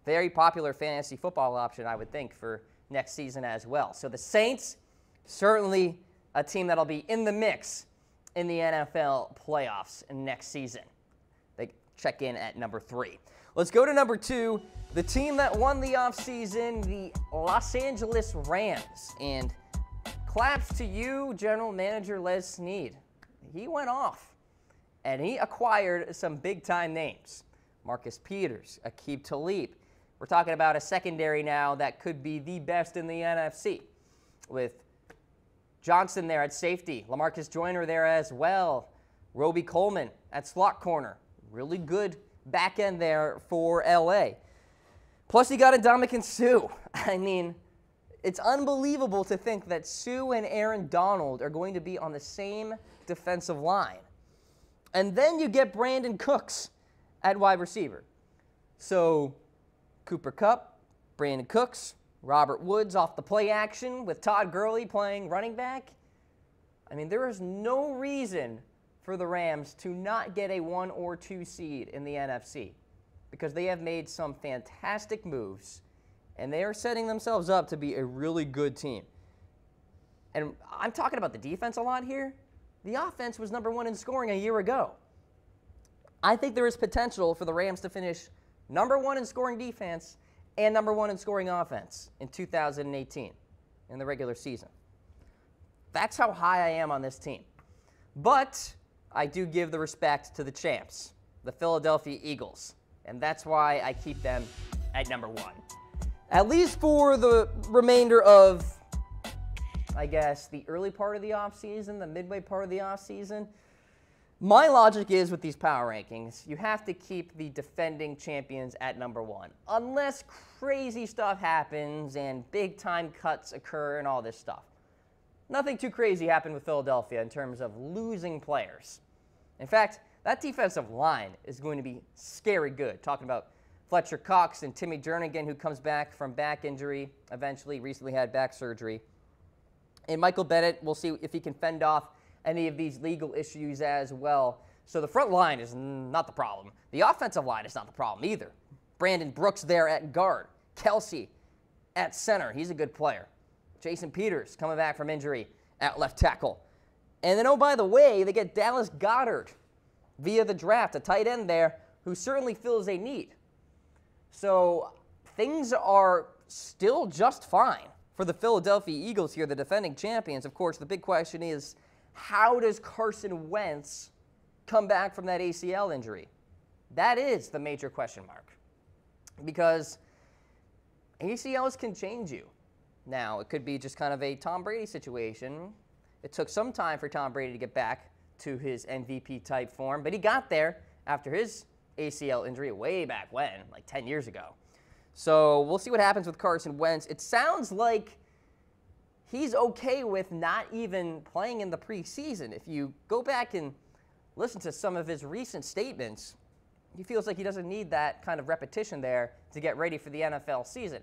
Very popular fantasy football option, I would think, for next season as well. So the Saints, certainly a team that'll be in the mix in the NFL playoffs next season. They check in at number 3. Let's go to number 2, the team that won the offseason, the Los Angeles Rams. And claps to you, General Manager Les Snead. He went off, and he acquired some big-time names. Marcus Peters, Aqib Talib. We're talking about a secondary now that could be the best in the NFC, with Johnson there at safety, LaMarcus Joyner there as well, Roby Coleman at slot corner. Really good back end there for LA. Plus, he got Ndamukong Suh. I mean, it's unbelievable to think that Suh and Aaron Donald are going to be on the same defensive line. And then you get Brandon Cooks at wide receiver. So Cooper Kupp, Brandon Cooks, Robert Woods off the play action with Todd Gurley playing running back. I mean, there is no reason for the Rams to not get a 1 or 2 seed in the NFC because they have made some fantastic moves, and they are setting themselves up to be a really good team. And I'm talking about the defense a lot here. The offense was number 1 in scoring a year ago. I think there is potential for the Rams to finish number 1 in scoring defense and number 1 in scoring offense in 2018 in the regular season. That's how high I am on this team. But I do give the respect to the champs, the Philadelphia Eagles, and that's why I keep them at number 1. At least for the remainder of, I guess, the early part of the offseason, the midway part of the offseason. My logic is with these power rankings, you have to keep the defending champions at number 1, unless crazy stuff happens and big-time cuts occur and all this stuff. Nothing too crazy happened with Philadelphia in terms of losing players. In fact, that defensive line is going to be scary good. Talking about Fletcher Cox and Timmy Jernigan, who comes back from back injury, recently had back surgery. And Michael Bennett, we'll see if he can fend off any of these legal issues as well. So the front line is not the problem. The offensive line is not the problem either. Brandon Brooks there at guard. Kelsey at center. He's a good player. Jason Peters coming back from injury at left tackle. And then, oh, by the way, they get Dallas Goedert via the draft, a tight end there who certainly fills a need. So things are still just fine for the Philadelphia Eagles here, the defending champions. Of course, the big question is, how does Carson Wentz come back from that ACL injury? That is the major question mark, because ACLs can change you. Now, it could be just kind of a Tom Brady situation. It took some time for Tom Brady to get back to his MVP-type form, but he got there after his ACL injury way back when, like 10 years ago. So we'll see what happens with Carson Wentz. It sounds like he's okay with not even playing in the preseason. If you go back and listen to some of his recent statements, he feels like he doesn't need that kind of repetition there to get ready for the NFL season.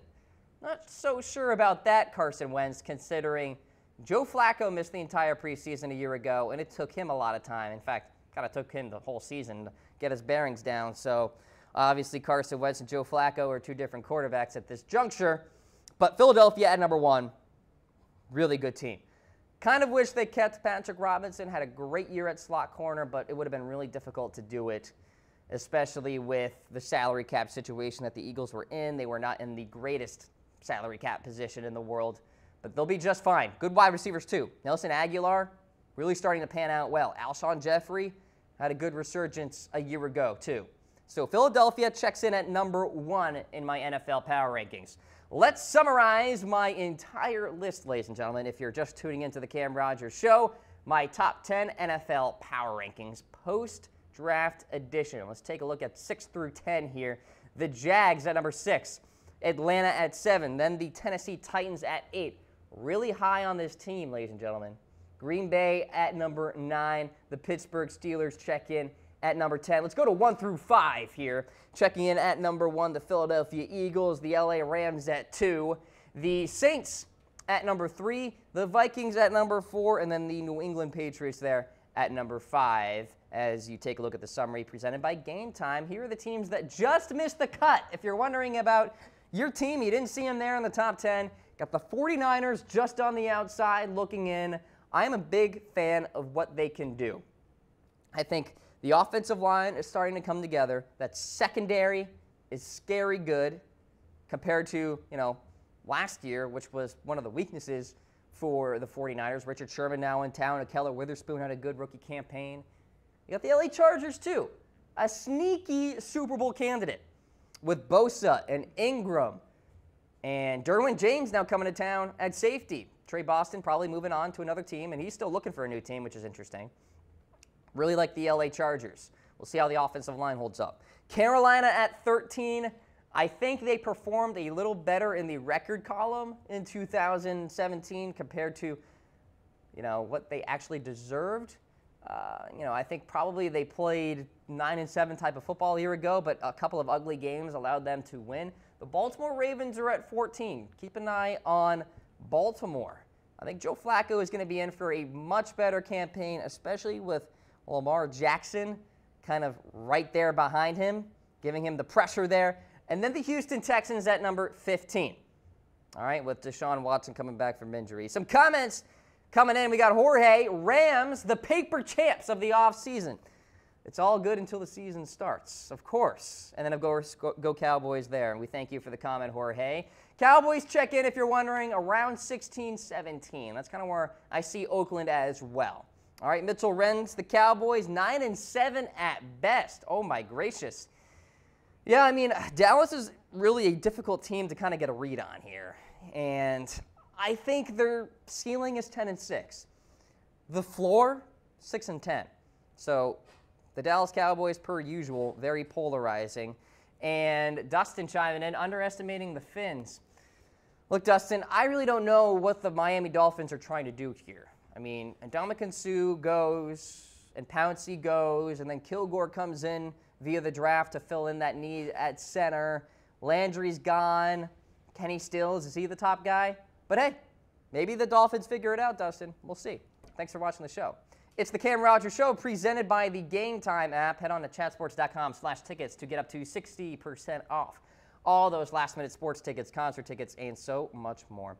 Not so sure about that, Carson Wentz, considering Joe Flacco missed the entire preseason a year ago, and it took him a lot of time. In fact, kind of took him the whole season to get his bearings down. So obviously Carson Wentz and Joe Flacco are two different quarterbacks at this juncture. But Philadelphia at number 1, really good team. Kind of wish they kept Patrick Robinson, had a great year at slot corner, but it would have been really difficult to do it, especially with the salary cap situation that the Eagles were in. They were not in the greatest salary cap position in the world, but they'll be just fine. Good wide receivers too. Nelson Aguilar, really starting to pan out well. Alshon Jeffrey had a good resurgence a year ago too. So Philadelphia checks in at number 1 in my NFL power rankings. Let's summarize my entire list, ladies and gentlemen. If you're just tuning into the Cam Rogers Show, my top 10 NFL power rankings post-draft edition. Let's take a look at 6 through 10 here. The Jags at number 6, Atlanta at 7, then the Tennessee Titans at 8. Really high on this team, ladies and gentlemen. Green Bay at number 9. The Pittsburgh Steelers check in at number 10. Let's go to 1 through 5 here. Checking in at number 1, the Philadelphia Eagles, the LA Rams at 2, the Saints at number 3, the Vikings at number 4, and then the New England Patriots there at number 5. As you take a look at the summary presented by Game Time, here are the teams that just missed the cut. If you're wondering about your team, you didn't see them there in the top 10. Got the 49ers just on the outside looking in. I am a big fan of what they can do. I think the offensive line is starting to come together. That secondary is scary good compared to, last year, which was one of the weaknesses for the 49ers. Richard Sherman now in town. Keller Witherspoon had a good rookie campaign. You got the LA Chargers, too. A sneaky Super Bowl candidate with Bosa and Ingram. And Derwin James now coming to town at safety. Trey Boston probably moving on to another team, and he's still looking for a new team, which is interesting. Really like the LA Chargers. We'll see how the offensive line holds up. Carolina at 13. I think they performed a little better in the record column in 2017 compared to, what they actually deserved. I think probably they played 9-7 type of football a year ago, but a couple of ugly games allowed them to win. The Baltimore Ravens are at 14. Keep an eye on Baltimore. I think Joe Flacco is going to be in for a much better campaign, especially with Lamar Jackson kind of right there behind him, giving him the pressure there. And then the Houston Texans at number 15. All right, with Deshaun Watson coming back from injury. Some comments coming in. We got Jorge, Rams, the paper champs of the offseason. It's all good until the season starts, of course. And then, of course, go Cowboys there. And we thank you for the comment, Jorge. Cowboys check in, if you're wondering, around 16-17. That's kind of where I see Oakland as well. All right, Mitchell Renz, the Cowboys, 9-7 at best. Oh, my gracious. Yeah, Dallas is really a difficult team to kind of get a read on here. And I think their ceiling is 10-6. The floor, 6-10. So the Dallas Cowboys, per usual, very polarizing. And Dustin chiming in, underestimating the Finns. Look, Dustin, I really don't know what the Miami Dolphins are trying to do here. Ndamukong Suh goes, and Pouncey goes, and then Kilgore comes in via the draft to fill in that need at center. Landry's gone. Kenny Stills, is he the top guy? But hey, maybe the Dolphins figure it out, Dustin. We'll see. Thanks for watching the show. It's the Cam Rogers Show presented by the Game Time app. Head on to chatsports.com/tickets to get up to 60% off all those last-minute sports tickets, concert tickets, and so much more.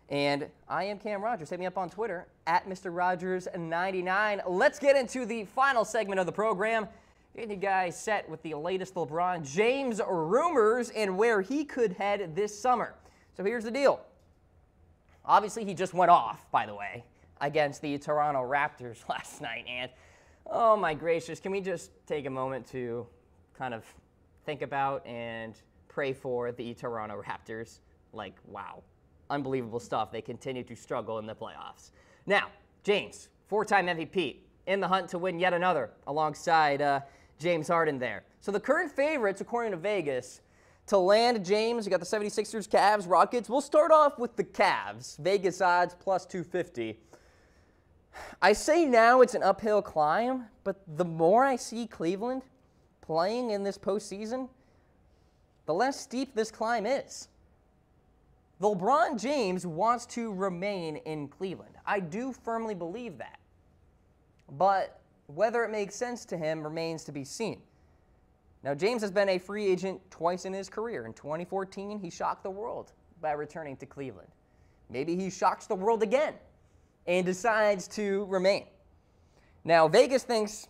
And I am Cam Rogers. Hit me up on Twitter, at MrRogers99. Let's get into the final segment of the program. Getting you guys set with the latest LeBron James rumors and where he could head this summer. So here's the deal. Obviously, he just went off, by the way, against the Toronto Raptors last night. And, oh my gracious, can we just take a moment to kind of think about and pray for the Toronto Raptors? Wow. Unbelievable stuff. They continue to struggle in the playoffs. Now, James, 4-time MVP, in the hunt to win yet another alongside James Harden there. So the current favorites, according to Vegas, to land James, you got the 76ers, Cavs, Rockets. We'll start off with the Cavs. Vegas odds plus 250. I say now it's an uphill climb, but the more I see Cleveland playing in this postseason, the less steep this climb is. LeBron James wants to remain in Cleveland. I do firmly believe that. But whether it makes sense to him remains to be seen. Now, James has been a free agent twice in his career. In 2014, he shocked the world by returning to Cleveland. Maybe he shocks the world again and decides to remain. Now, Vegas thinks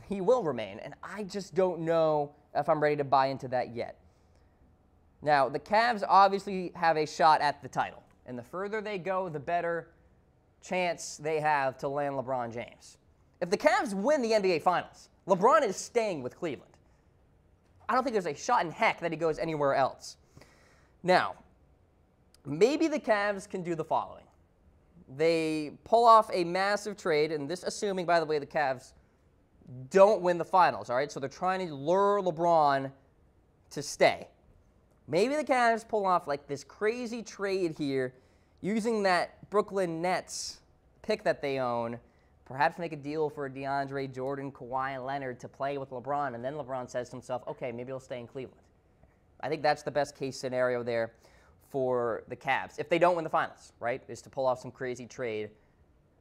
he will remain, and I just don't know if I'm ready to buy into that yet. Now, the Cavs obviously have a shot at the title, and the further they go, the better chance they have to land LeBron James. If the Cavs win the NBA Finals, LeBron is staying with Cleveland. I don't think there's a shot in heck that he goes anywhere else. Now, maybe the Cavs can do the following. They pull off a massive trade, and this assuming, by the way, the Cavs don't win the Finals, all right? So they're trying to lure LeBron to stay. Maybe the Cavs pull off like this crazy trade here using that Brooklyn Nets pick that they own, perhaps make a deal for DeAndre Jordan, Kawhi Leonard to play with LeBron, and then LeBron says to himself, okay, maybe he'll stay in Cleveland. I think that's the best case scenario there for the Cavs, if they don't win the Finals, right, is to pull off some crazy trade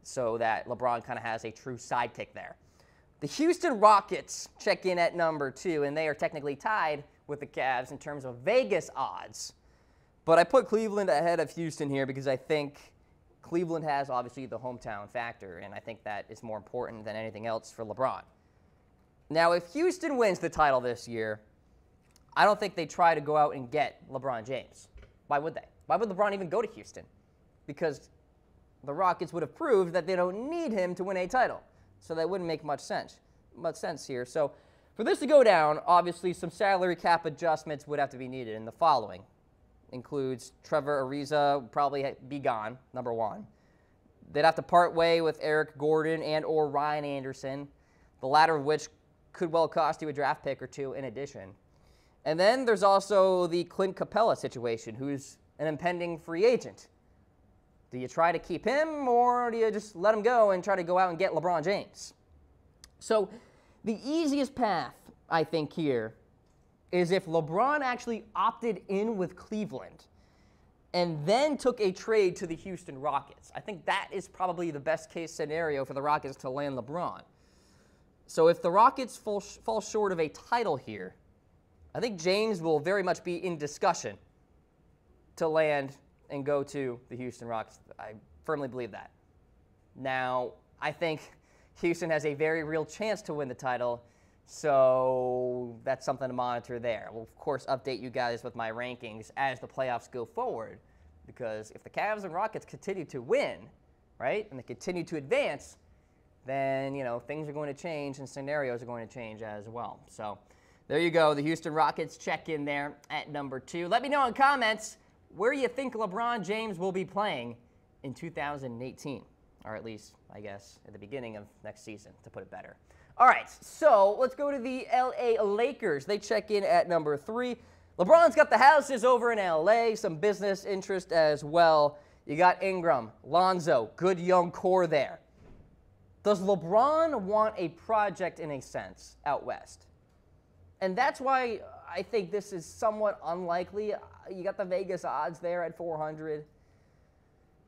so that LeBron kind of has a true sidekick there. The Houston Rockets check in at number 2, and they are technically tied with the Cavs in terms of Vegas odds. But I put Cleveland ahead of Houston here because I think Cleveland has obviously the hometown factor, and I think that is more important than anything else for LeBron. Now, if Houston wins the title this year, I don't think they try to go out and get LeBron James. Why would they? Why would LeBron even go to Houston? Because the Rockets would have proved that they don't need him to win a title. So that wouldn't make much sense here. So for this to go down, obviously some salary cap adjustments would have to be needed, and the following includes Trevor Ariza would probably be gone, number 1. They'd have to part way with Eric Gordon and or Ryan Anderson, the latter of which could well cost you a draft pick or 2 in addition. And then there's also the Clint Capella situation, who's an impending free agent. Do you try to keep him, or do you just let him go and try to go out and get LeBron James? So the easiest path, I think, here is if LeBron actually opted in with Cleveland and then took a trade to the Houston Rockets. I think that is probably the best case scenario for the Rockets to land LeBron. So if the Rockets fall short of a title here, I think James will very much be in discussion to land and go to the Houston Rockets. I firmly believe that. Now, I think Houston has a very real chance to win the title, so that's something to monitor there. We'll, of course, update you guys with my rankings as the playoffs go forward, because if the Cavs and Rockets continue to win, right, and they continue to advance, then, you know, things are going to change and scenarios are going to change as well. So there you go. The Houston Rockets check in there at number 2. Let me know in comments where you think LeBron James will be playing in 2018, or at least, I guess, at the beginning of next season, to put it better. All right, so let's go to the LA Lakers. They check in at number 3. LeBron's got the houses over in LA, some business interest as well. You got Ingram, Lonzo, good young core there. Does LeBron want a project, in a sense, out west? And that's why I think this is somewhat unlikely. You got the Vegas odds there at 400.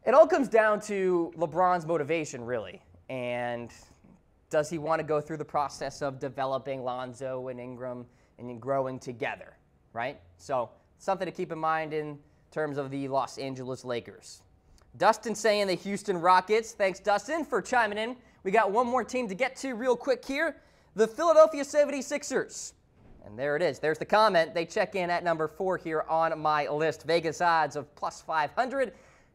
It all comes down to LeBron's motivation, really. And does he want to go through the process of developing Lonzo and Ingram and growing together, right? So something to keep in mind in terms of the Los Angeles Lakers. Dustin saying the Houston Rockets. Thanks, Dustin, for chiming in. We got one more team to get to real quick here. The Philadelphia 76ers. And there it is. There's the comment. They check in at number 4 here on my list. Vegas odds of plus 500.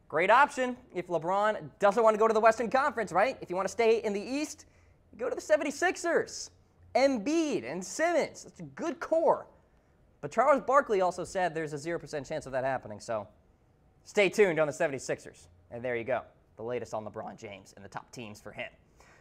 Great option if LeBron doesn't want to go to the Western Conference, right? If you want to stay in the East, go to the 76ers. Embiid and Simmons. That's a good core. But Charles Barkley also said there's a 0% chance of that happening. So stay tuned on the 76ers. And there you go. The latest on LeBron James and the top teams for him.